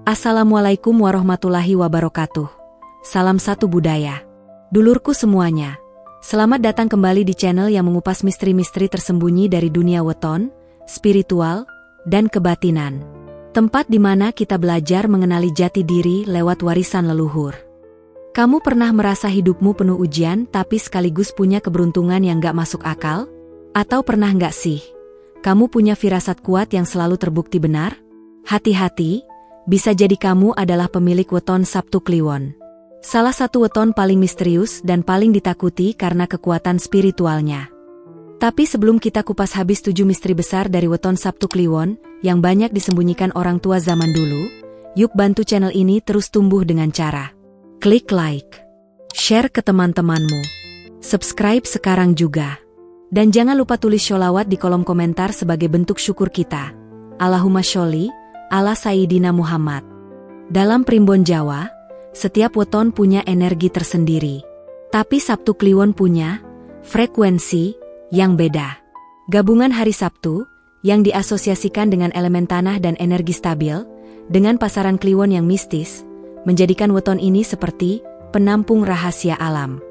Assalamualaikum warahmatullahi wabarakatuh. Salam satu budaya. Dulurku semuanya, selamat datang kembali di channel yang mengupas misteri-misteri tersembunyi dari dunia weton, spiritual, dan kebatinan. Tempat di mana kita belajar mengenali jati diri lewat warisan leluhur. Kamu pernah merasa hidupmu penuh ujian tapi sekaligus punya keberuntungan yang gak masuk akal? Atau pernah gak sih, kamu punya firasat kuat yang selalu terbukti benar? Hati-hati, bisa jadi kamu adalah pemilik weton Sabtu Kliwon. Salah satu weton paling misterius dan paling ditakuti karena kekuatan spiritualnya. Tapi sebelum kita kupas habis 7 misteri besar dari weton Sabtu Kliwon yang banyak disembunyikan orang tua zaman dulu, yuk bantu channel ini terus tumbuh dengan cara klik like, share ke teman-temanmu, subscribe sekarang juga. Dan jangan lupa tulis sholawat di kolom komentar sebagai bentuk syukur kita. Allahumma sholli ala Sayyidina Muhammad. Dalam primbon Jawa, setiap weton punya energi tersendiri. Tapi Sabtu Kliwon punya frekuensi yang beda. Gabungan hari Sabtu, yang diasosiasikan dengan elemen tanah dan energi stabil, dengan pasaran Kliwon yang mistis, menjadikan weton ini seperti penampung rahasia alam.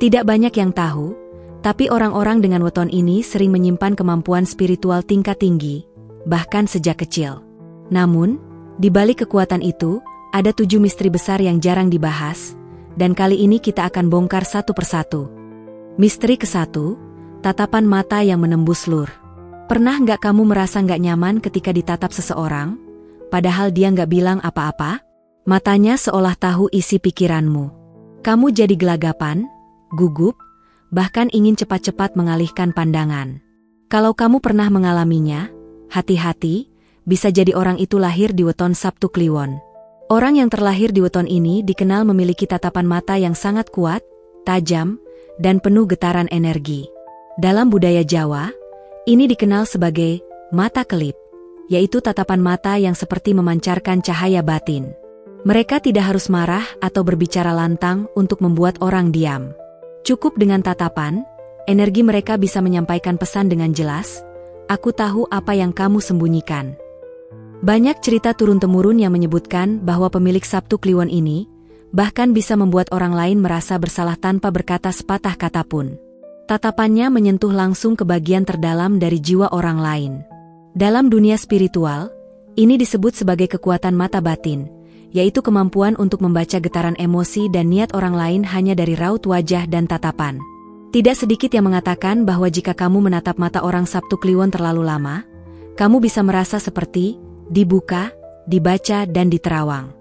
Tidak banyak yang tahu, tapi orang-orang dengan weton ini sering menyimpan kemampuan spiritual tingkat tinggi, bahkan sejak kecil. Namun, di balik kekuatan itu, ada 7 misteri besar yang jarang dibahas, dan kali ini kita akan bongkar satu persatu. Misteri ke-1, tatapan mata yang menembus lur. Pernah nggak kamu merasa nggak nyaman ketika ditatap seseorang, padahal dia nggak bilang apa-apa? Matanya seolah tahu isi pikiranmu. Kamu jadi gelagapan, gugup, bahkan ingin cepat-cepat mengalihkan pandangan. Kalau kamu pernah mengalaminya, hati-hati, bisa jadi orang itu lahir di weton Sabtu Kliwon. Orang yang terlahir di weton ini dikenal memiliki tatapan mata yang sangat kuat, tajam, dan penuh getaran energi. Dalam budaya Jawa, ini dikenal sebagai mata kelip, yaitu tatapan mata yang seperti memancarkan cahaya batin. Mereka tidak harus marah atau berbicara lantang untuk membuat orang diam. Cukup dengan tatapan, energi mereka bisa menyampaikan pesan dengan jelas, "Aku tahu apa yang kamu sembunyikan." Banyak cerita turun-temurun yang menyebutkan bahwa pemilik Sabtu Kliwon ini bahkan bisa membuat orang lain merasa bersalah tanpa berkata sepatah kata pun. Tatapannya menyentuh langsung ke bagian terdalam dari jiwa orang lain. Dalam dunia spiritual, ini disebut sebagai kekuatan mata batin, yaitu kemampuan untuk membaca getaran emosi dan niat orang lain hanya dari raut wajah dan tatapan. Tidak sedikit yang mengatakan bahwa jika kamu menatap mata orang Sabtu Kliwon terlalu lama, kamu bisa merasa seperti dibuka, dibaca, dan diterawang.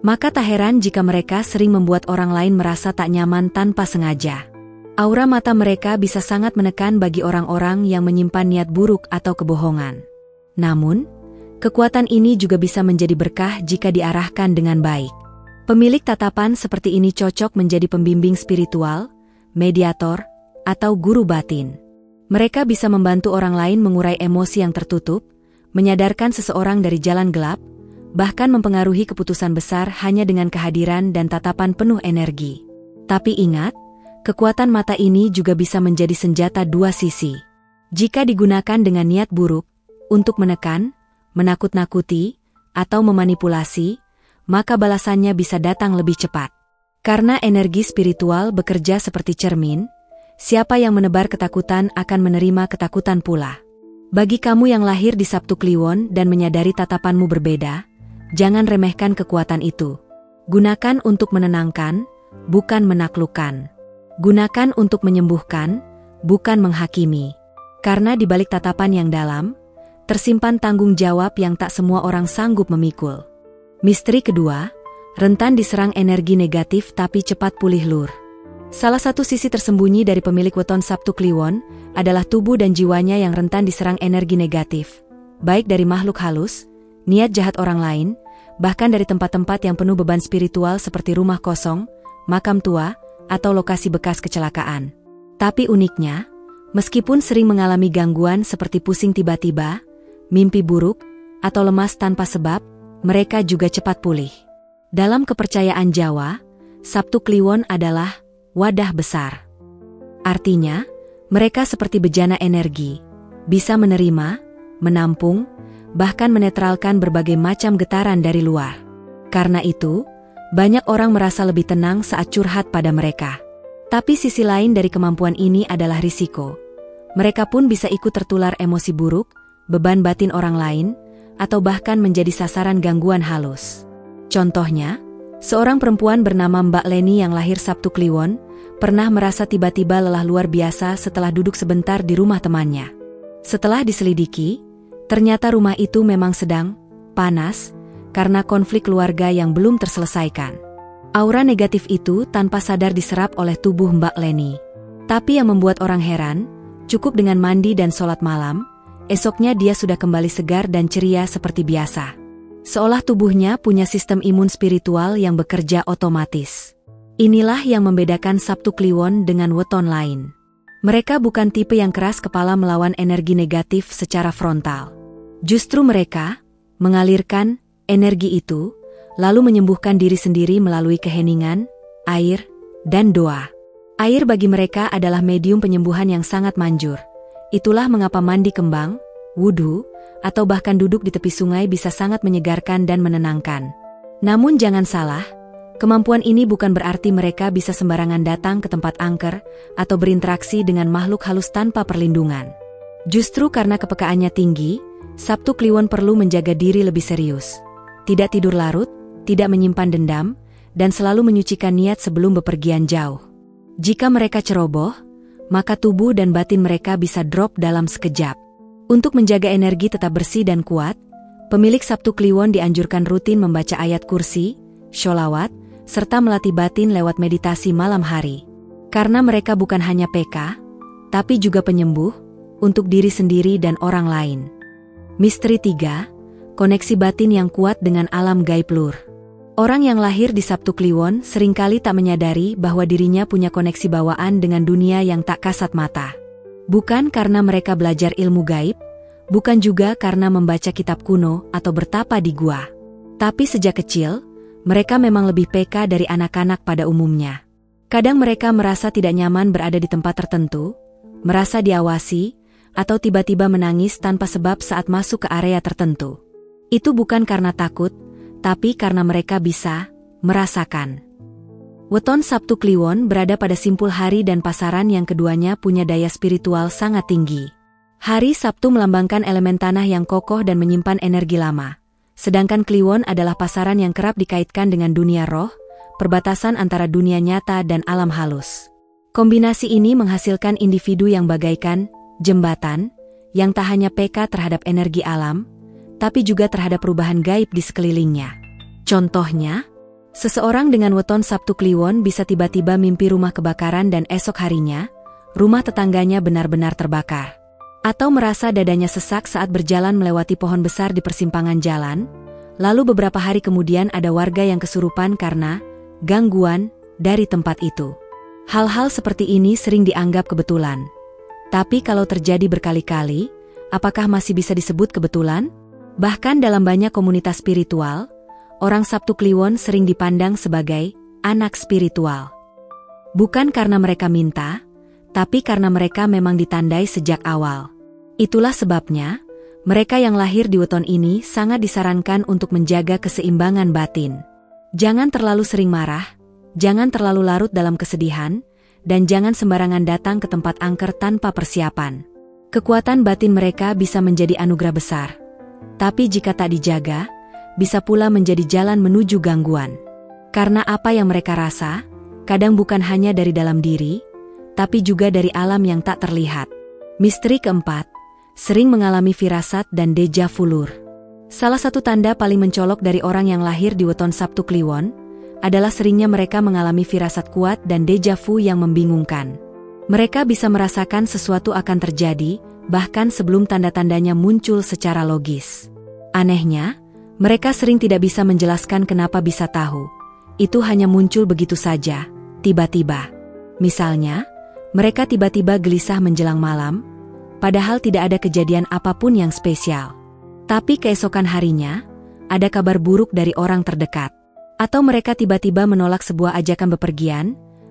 Maka tak heran jika mereka sering membuat orang lain merasa tak nyaman tanpa sengaja. Aura mata mereka bisa sangat menekan bagi orang-orang yang menyimpan niat buruk atau kebohongan. Namun, kekuatan ini juga bisa menjadi berkah jika diarahkan dengan baik. Pemilik tatapan seperti ini cocok menjadi pembimbing spiritual, mediator, atau guru batin. Mereka bisa membantu orang lain mengurai emosi yang tertutup, menyadarkan seseorang dari jalan gelap, bahkan mempengaruhi keputusan besar hanya dengan kehadiran dan tatapan penuh energi. Tapi ingat, kekuatan mata ini juga bisa menjadi senjata dua sisi. Jika digunakan dengan niat buruk, untuk menekan, menakut-nakuti, atau memanipulasi, maka balasannya bisa datang lebih cepat. Karena energi spiritual bekerja seperti cermin, siapa yang menebar ketakutan akan menerima ketakutan pula. Bagi kamu yang lahir di Sabtu Kliwon dan menyadari tatapanmu berbeda, jangan remehkan kekuatan itu. Gunakan untuk menenangkan, bukan menaklukkan. Gunakan untuk menyembuhkan, bukan menghakimi. Karena di balik tatapan yang dalam, tersimpan tanggung jawab yang tak semua orang sanggup memikul. Misteri kedua, rentan diserang energi negatif tapi cepat pulih lur. Salah satu sisi tersembunyi dari pemilik weton Sabtu Kliwon adalah tubuh dan jiwanya yang rentan diserang energi negatif, baik dari makhluk halus, niat jahat orang lain, bahkan dari tempat-tempat yang penuh beban spiritual seperti rumah kosong, makam tua, atau lokasi bekas kecelakaan. Tapi uniknya, meskipun sering mengalami gangguan seperti pusing tiba-tiba, mimpi buruk, atau lemas tanpa sebab, mereka juga cepat pulih. Dalam kepercayaan Jawa, Sabtu Kliwon adalah wadah besar. Artinya, mereka seperti bejana energi, bisa menerima, menampung, bahkan menetralkan berbagai macam getaran dari luar. Karena itu, banyak orang merasa lebih tenang saat curhat pada mereka. Tapi sisi lain dari kemampuan ini adalah risiko. Mereka pun bisa ikut tertular emosi buruk, beban batin orang lain, atau bahkan menjadi sasaran gangguan halus. Contohnya, seorang perempuan bernama Mbak Leni yang lahir Sabtu Kliwon, pernah merasa tiba-tiba lelah luar biasa setelah duduk sebentar di rumah temannya. Setelah diselidiki, ternyata rumah itu memang sedang panas karena konflik keluarga yang belum terselesaikan. Aura negatif itu tanpa sadar diserap oleh tubuh Mbak Leni. Tapi yang membuat orang heran, cukup dengan mandi dan sholat malam, esoknya dia sudah kembali segar dan ceria seperti biasa. Seolah tubuhnya punya sistem imun spiritual yang bekerja otomatis. Inilah yang membedakan Sabtu Kliwon dengan weton lain. Mereka bukan tipe yang keras kepala melawan energi negatif secara frontal. Justru mereka mengalirkan energi itu, lalu menyembuhkan diri sendiri melalui keheningan, air, dan doa. Air bagi mereka adalah medium penyembuhan yang sangat manjur. Itulah mengapa mandi kembang, wudhu, atau bahkan duduk di tepi sungai bisa sangat menyegarkan dan menenangkan. Namun jangan salah, kemampuan ini bukan berarti mereka bisa sembarangan datang ke tempat angker atau berinteraksi dengan makhluk halus tanpa perlindungan. Justru karena kepekaannya tinggi, Sabtu Kliwon perlu menjaga diri lebih serius. Tidak tidur larut, tidak menyimpan dendam, dan selalu menyucikan niat sebelum bepergian jauh. Jika mereka ceroboh, maka tubuh dan batin mereka bisa drop dalam sekejap. Untuk menjaga energi tetap bersih dan kuat, pemilik Sabtu Kliwon dianjurkan rutin membaca ayat kursi, sholawat, serta melatih batin lewat meditasi malam hari. Karena mereka bukan hanya PK, tapi juga penyembuh, untuk diri sendiri dan orang lain. Misteri 3, koneksi batin yang kuat dengan alam gaib luar. Orang yang lahir di Sabtu Kliwon seringkali tak menyadari bahwa dirinya punya koneksi bawaan dengan dunia yang tak kasat mata. Bukan karena mereka belajar ilmu gaib, bukan juga karena membaca kitab kuno atau bertapa di gua. Tapi sejak kecil, mereka memang lebih PK dari anak-anak pada umumnya. Kadang mereka merasa tidak nyaman berada di tempat tertentu, merasa diawasi, atau tiba-tiba menangis tanpa sebab saat masuk ke area tertentu. Itu bukan karena takut, tapi karena mereka bisa merasakan. Weton Sabtu Kliwon berada pada simpul hari dan pasaran yang keduanya punya daya spiritual sangat tinggi. Hari Sabtu melambangkan elemen tanah yang kokoh dan menyimpan energi lama. Sedangkan Kliwon adalah pasaran yang kerap dikaitkan dengan dunia roh, perbatasan antara dunia nyata dan alam halus. Kombinasi ini menghasilkan individu yang bagaikan jembatan, yang tak hanya peka terhadap energi alam, tapi juga terhadap perubahan gaib di sekelilingnya. Contohnya, seseorang dengan weton Sabtu Kliwon bisa tiba-tiba mimpi rumah kebakaran dan esok harinya, rumah tetangganya benar-benar terbakar. Atau merasa dadanya sesak saat berjalan melewati pohon besar di persimpangan jalan, lalu beberapa hari kemudian ada warga yang kesurupan karena gangguan dari tempat itu. Hal-hal seperti ini sering dianggap kebetulan. Tapi kalau terjadi berkali-kali, apakah masih bisa disebut kebetulan? Bahkan dalam banyak komunitas spiritual, orang Sabtu Kliwon sering dipandang sebagai anak spiritual. Bukan karena mereka minta, tapi karena mereka memang ditandai sejak awal. Itulah sebabnya, mereka yang lahir di weton ini sangat disarankan untuk menjaga keseimbangan batin. Jangan terlalu sering marah, jangan terlalu larut dalam kesedihan, dan jangan sembarangan datang ke tempat angker tanpa persiapan. Kekuatan batin mereka bisa menjadi anugerah besar. Tapi jika tak dijaga, bisa pula menjadi jalan menuju gangguan. Karena apa yang mereka rasa, kadang bukan hanya dari dalam diri, tapi juga dari alam yang tak terlihat. Misteri keempat, sering mengalami firasat dan deja vu lur. Salah satu tanda paling mencolok dari orang yang lahir di weton Sabtu Kliwon adalah seringnya mereka mengalami firasat kuat dan deja vu yang membingungkan. Mereka bisa merasakan sesuatu akan terjadi, bahkan sebelum tanda-tandanya muncul secara logis. Anehnya, mereka sering tidak bisa menjelaskan kenapa bisa tahu. Itu hanya muncul begitu saja, tiba-tiba. Misalnya, mereka tiba-tiba gelisah menjelang malam, padahal tidak ada kejadian apapun yang spesial. Tapi keesokan harinya, ada kabar buruk dari orang terdekat. Atau mereka tiba-tiba menolak sebuah ajakan bepergian,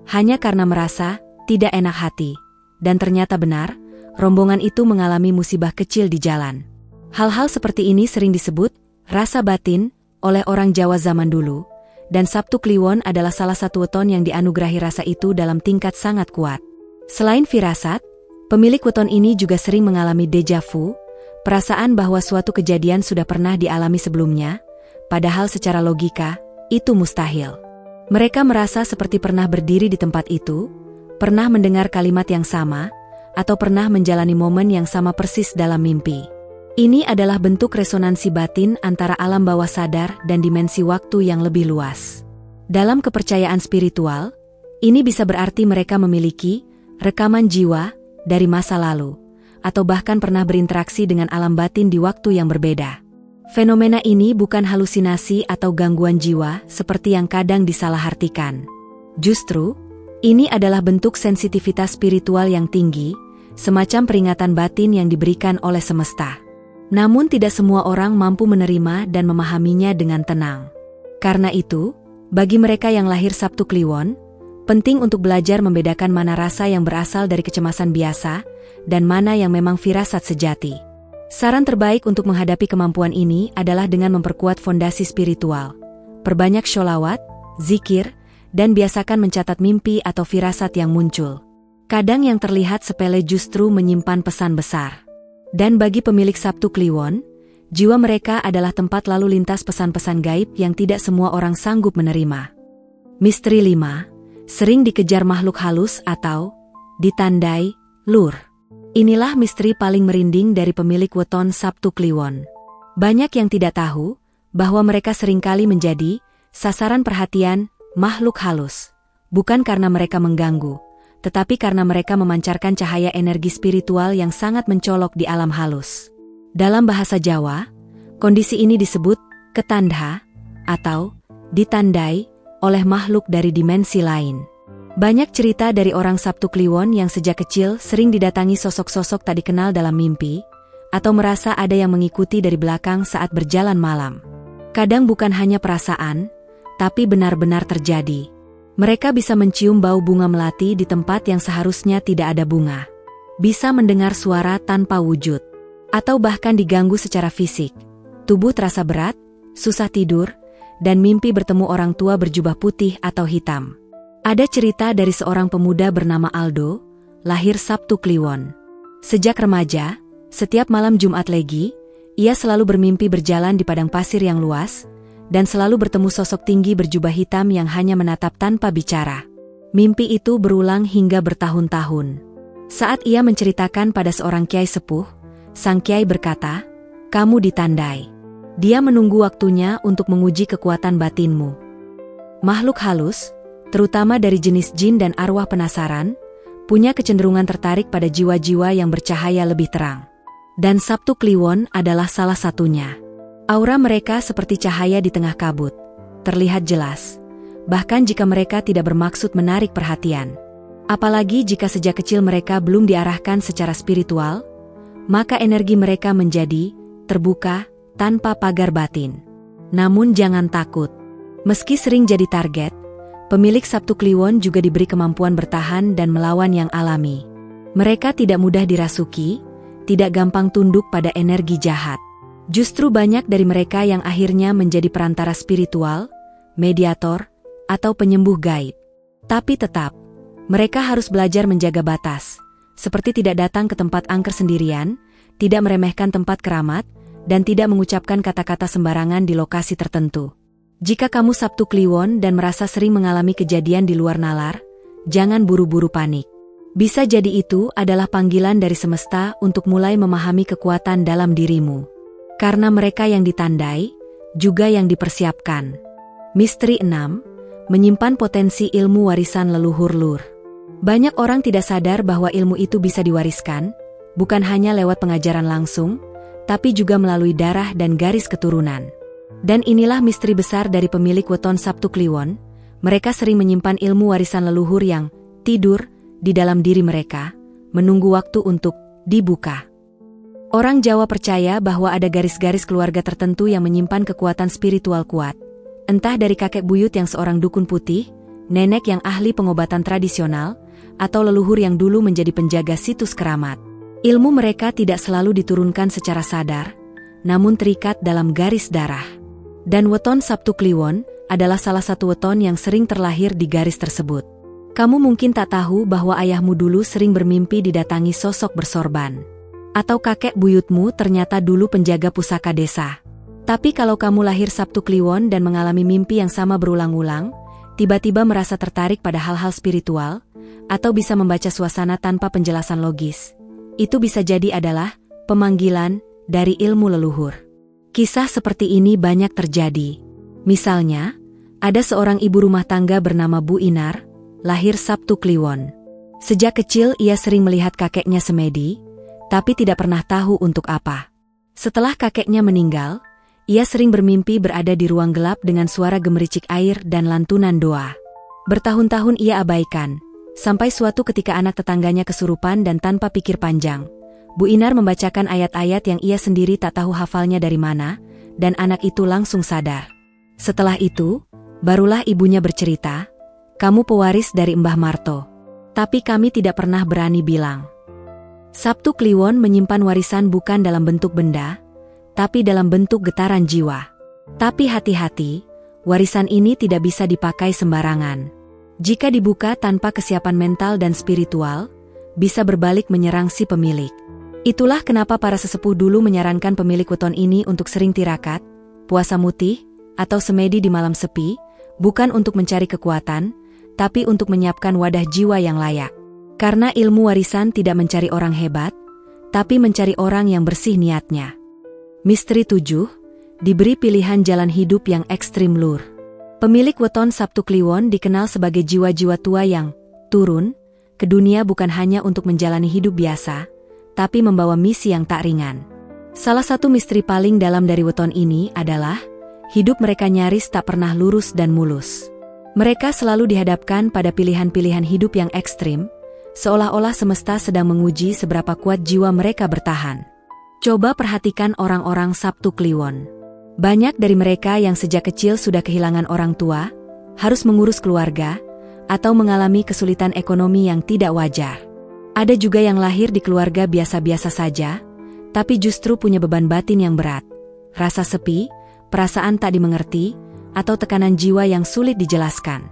hanya karena merasa tidak enak hati. Dan ternyata benar, rombongan itu mengalami musibah kecil di jalan. Hal-hal seperti ini sering disebut rasa batin, oleh orang Jawa zaman dulu, dan Sabtu Kliwon adalah salah satu weton yang dianugerahi rasa itu dalam tingkat sangat kuat. Selain firasat, pemilik weton ini juga sering mengalami déjà vu, perasaan bahwa suatu kejadian sudah pernah dialami sebelumnya, padahal secara logika, itu mustahil. Mereka merasa seperti pernah berdiri di tempat itu, pernah mendengar kalimat yang sama, atau pernah menjalani momen yang sama persis dalam mimpi. Ini adalah bentuk resonansi batin antara alam bawah sadar dan dimensi waktu yang lebih luas. Dalam kepercayaan spiritual, ini bisa berarti mereka memiliki rekaman jiwa dari masa lalu, atau bahkan pernah berinteraksi dengan alam batin di waktu yang berbeda. Fenomena ini bukan halusinasi atau gangguan jiwa seperti yang kadang disalahartikan. Justru, ini adalah bentuk sensitivitas spiritual yang tinggi, semacam peringatan batin yang diberikan oleh semesta. Namun tidak semua orang mampu menerima dan memahaminya dengan tenang. Karena itu, bagi mereka yang lahir Sabtu Kliwon, penting untuk belajar membedakan mana rasa yang berasal dari kecemasan biasa, dan mana yang memang firasat sejati. Saran terbaik untuk menghadapi kemampuan ini adalah dengan memperkuat fondasi spiritual. Perbanyak sholawat, zikir, dan biasakan mencatat mimpi atau firasat yang muncul. Kadang yang terlihat sepele justru menyimpan pesan besar. Dan bagi pemilik Sabtu Kliwon, jiwa mereka adalah tempat lalu lintas pesan-pesan gaib yang tidak semua orang sanggup menerima. Misteri 5. Sering dikejar makhluk halus atau ditandai lur. Inilah misteri paling merinding dari pemilik weton Sabtu Kliwon. Banyak yang tidak tahu bahwa mereka seringkali menjadi sasaran perhatian makhluk halus. Bukan karena mereka mengganggu, tetapi karena mereka memancarkan cahaya energi spiritual yang sangat mencolok di alam halus. Dalam bahasa Jawa, kondisi ini disebut ketandha atau ditandai oleh makhluk dari dimensi lain. Banyak cerita dari orang Sabtu Kliwon yang sejak kecil sering didatangi sosok-sosok tak dikenal dalam mimpi, atau merasa ada yang mengikuti dari belakang saat berjalan malam. Kadang bukan hanya perasaan, tapi benar-benar terjadi. Mereka bisa mencium bau bunga melati di tempat yang seharusnya tidak ada bunga. Bisa mendengar suara tanpa wujud. Atau bahkan diganggu secara fisik. Tubuh terasa berat, susah tidur, dan mimpi bertemu orang tua berjubah putih atau hitam. Ada cerita dari seorang pemuda bernama Aldo, lahir Sabtu Kliwon. Sejak remaja, setiap malam Jumat Legi, ia selalu bermimpi berjalan di padang pasir yang luas, dan selalu bertemu sosok tinggi berjubah hitam yang hanya menatap tanpa bicara. Mimpi itu berulang hingga bertahun-tahun. Saat ia menceritakan pada seorang kiai sepuh, sang kiai berkata, "Kamu ditandai." Dia menunggu waktunya untuk menguji kekuatan batinmu. Makhluk halus, terutama dari jenis jin dan arwah penasaran, punya kecenderungan tertarik pada jiwa-jiwa yang bercahaya lebih terang. Dan Sabtu Kliwon adalah salah satunya. Aura mereka seperti cahaya di tengah kabut, terlihat jelas, bahkan jika mereka tidak bermaksud menarik perhatian. Apalagi jika sejak kecil mereka belum diarahkan secara spiritual, maka energi mereka menjadi terbuka, tanpa pagar batin. Namun jangan takut. Meski sering jadi target, pemilik Sabtu Kliwon juga diberi kemampuan bertahan dan melawan yang alami. Mereka tidak mudah dirasuki, tidak gampang tunduk pada energi jahat. Justru banyak dari mereka yang akhirnya menjadi perantara spiritual, mediator, atau penyembuh gaib. Tapi tetap, mereka harus belajar menjaga batas, seperti tidak datang ke tempat angker sendirian, tidak meremehkan tempat keramat, dan tidak mengucapkan kata-kata sembarangan di lokasi tertentu. Jika kamu Sabtu Kliwon dan merasa sering mengalami kejadian di luar nalar, jangan buru-buru panik. Bisa jadi itu adalah panggilan dari semesta untuk mulai memahami kekuatan dalam dirimu. Karena mereka yang ditandai, juga yang dipersiapkan. Misteri 6. Menyimpan potensi ilmu warisan leluhur lur. Banyak orang tidak sadar bahwa ilmu itu bisa diwariskan, bukan hanya lewat pengajaran langsung, tapi juga melalui darah dan garis keturunan. Dan inilah misteri besar dari pemilik weton Sabtu Kliwon, mereka sering menyimpan ilmu warisan leluhur yang tidur di dalam diri mereka, menunggu waktu untuk dibuka. Orang Jawa percaya bahwa ada garis-garis keluarga tertentu yang menyimpan kekuatan spiritual kuat, entah dari kakek buyut yang seorang dukun putih, nenek yang ahli pengobatan tradisional, atau leluhur yang dulu menjadi penjaga situs keramat. Ilmu mereka tidak selalu diturunkan secara sadar, namun terikat dalam garis darah. Dan weton Sabtu Kliwon adalah salah satu weton yang sering terlahir di garis tersebut. Kamu mungkin tak tahu bahwa ayahmu dulu sering bermimpi didatangi sosok bersorban. Atau kakek buyutmu ternyata dulu penjaga pusaka desa. Tapi kalau kamu lahir Sabtu Kliwon dan mengalami mimpi yang sama berulang-ulang, tiba-tiba merasa tertarik pada hal-hal spiritual, atau bisa membaca suasana tanpa penjelasan logis, itu bisa jadi adalah pemanggilan dari ilmu leluhur. Kisah seperti ini banyak terjadi. Misalnya, ada seorang ibu rumah tangga bernama Bu Inar, lahir Sabtu Kliwon. Sejak kecil ia sering melihat kakeknya semedi, tapi tidak pernah tahu untuk apa. Setelah kakeknya meninggal, ia sering bermimpi berada di ruang gelap dengan suara gemericik air dan lantunan doa. Bertahun-tahun ia abaikan, sampai suatu ketika anak tetangganya kesurupan dan tanpa pikir panjang, Bu Inar membacakan ayat-ayat yang ia sendiri tak tahu hafalnya dari mana, dan anak itu langsung sadar. Setelah itu, barulah ibunya bercerita, "Kamu pewaris dari Mbah Marto. Tapi kami tidak pernah berani bilang." Sabtu Kliwon menyimpan warisan bukan dalam bentuk benda, tapi dalam bentuk getaran jiwa. Tapi hati-hati, warisan ini tidak bisa dipakai sembarangan. Jika dibuka tanpa kesiapan mental dan spiritual, bisa berbalik menyerang si pemilik. Itulah kenapa para sesepuh dulu menyarankan pemilik weton ini untuk sering tirakat, puasa mutih, atau semedi di malam sepi, bukan untuk mencari kekuatan, tapi untuk menyiapkan wadah jiwa yang layak. Karena ilmu warisan tidak mencari orang hebat, tapi mencari orang yang bersih niatnya. Misteri 7, diberi pilihan jalan hidup yang ekstrim lur. Pemilik weton Sabtu Kliwon dikenal sebagai jiwa-jiwa tua yang turun ke dunia bukan hanya untuk menjalani hidup biasa, tapi membawa misi yang tak ringan. Salah satu misteri paling dalam dari weton ini adalah hidup mereka nyaris tak pernah lurus dan mulus. Mereka selalu dihadapkan pada pilihan-pilihan hidup yang ekstrim, seolah-olah semesta sedang menguji seberapa kuat jiwa mereka bertahan. Coba perhatikan orang-orang Sabtu Kliwon. Banyak dari mereka yang sejak kecil sudah kehilangan orang tua, harus mengurus keluarga, atau mengalami kesulitan ekonomi yang tidak wajar. Ada juga yang lahir di keluarga biasa-biasa saja, tapi justru punya beban batin yang berat. Rasa sepi, perasaan tak dimengerti, atau tekanan jiwa yang sulit dijelaskan.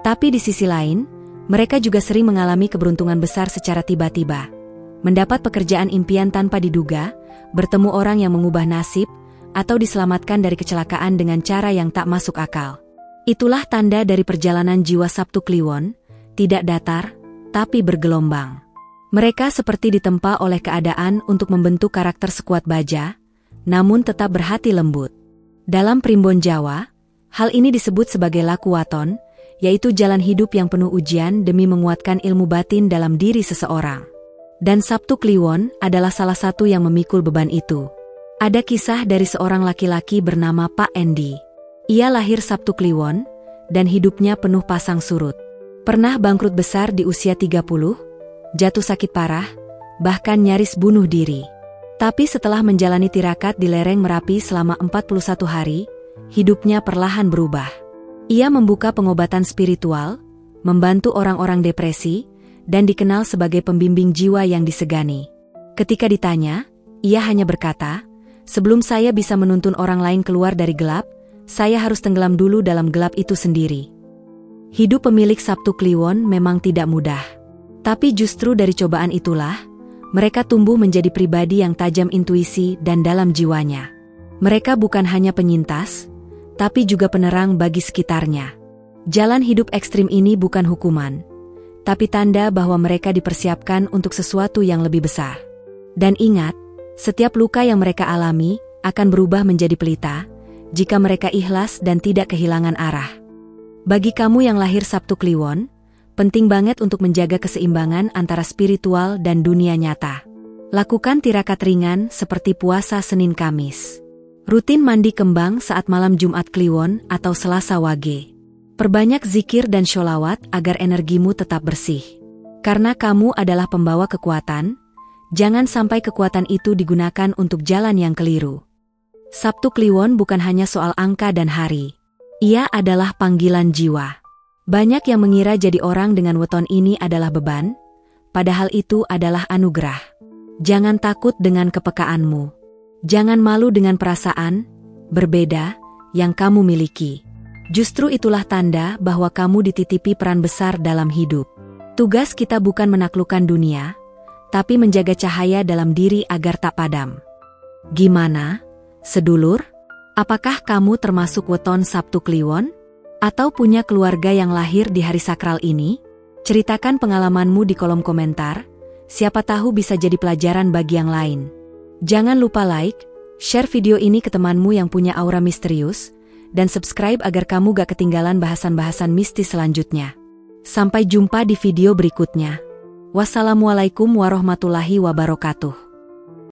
Tapi di sisi lain, mereka juga sering mengalami keberuntungan besar secara tiba-tiba. Mendapat pekerjaan impian tanpa diduga, bertemu orang yang mengubah nasib, atau diselamatkan dari kecelakaan dengan cara yang tak masuk akal. Itulah tanda dari perjalanan jiwa Sabtu Kliwon, tidak datar, tapi bergelombang. Mereka seperti ditempa oleh keadaan untuk membentuk karakter sekuat baja, namun tetap berhati lembut. Dalam primbon Jawa, hal ini disebut sebagai laku waton, yaitu jalan hidup yang penuh ujian demi menguatkan ilmu batin dalam diri seseorang. Dan Sabtu Kliwon adalah salah satu yang memikul beban itu. Ada kisah dari seorang laki-laki bernama Pak Endi. Ia lahir Sabtu Kliwon, dan hidupnya penuh pasang surut. Pernah bangkrut besar di usia 30, jatuh sakit parah, bahkan nyaris bunuh diri. Tapi setelah menjalani tirakat di lereng Merapi selama 41 hari, hidupnya perlahan berubah. Ia membuka pengobatan spiritual, membantu orang-orang depresi, dan dikenal sebagai pembimbing jiwa yang disegani. Ketika ditanya, ia hanya berkata, "Sebelum saya bisa menuntun orang lain keluar dari gelap, saya harus tenggelam dulu dalam gelap itu sendiri." Hidup pemilik Sabtu Kliwon memang tidak mudah. Tapi justru dari cobaan itulah, mereka tumbuh menjadi pribadi yang tajam intuisi dan dalam jiwanya. Mereka bukan hanya penyintas, tapi juga penerang bagi sekitarnya. Jalan hidup ekstrim ini bukan hukuman, tapi tanda bahwa mereka dipersiapkan untuk sesuatu yang lebih besar. Dan ingat, setiap luka yang mereka alami akan berubah menjadi pelita, jika mereka ikhlas dan tidak kehilangan arah. Bagi kamu yang lahir Sabtu Kliwon, penting banget untuk menjaga keseimbangan antara spiritual dan dunia nyata. Lakukan tirakat ringan seperti puasa Senin Kamis. Rutin mandi kembang saat malam Jumat Kliwon atau Selasa Wage. Perbanyak zikir dan sholawat agar energimu tetap bersih. Karena kamu adalah pembawa kekuatan, jangan sampai kekuatan itu digunakan untuk jalan yang keliru. Sabtu Kliwon bukan hanya soal angka dan hari. Ia adalah panggilan jiwa. Banyak yang mengira jadi orang dengan weton ini adalah beban, padahal itu adalah anugerah. Jangan takut dengan kepekaanmu. Jangan malu dengan perasaan berbeda, yang kamu miliki. Justru itulah tanda bahwa kamu dititipi peran besar dalam hidup. Tugas kita bukan menaklukkan dunia, tapi menjaga cahaya dalam diri agar tak padam. Gimana, sedulur? Apakah kamu termasuk weton Sabtu Kliwon? Atau punya keluarga yang lahir di hari sakral ini? Ceritakan pengalamanmu di kolom komentar, siapa tahu bisa jadi pelajaran bagi yang lain. Jangan lupa like, share video ini ke temanmu yang punya aura misterius, dan subscribe agar kamu gak ketinggalan bahasan-bahasan mistis selanjutnya. Sampai jumpa di video berikutnya. Wassalamualaikum warahmatullahi wabarakatuh.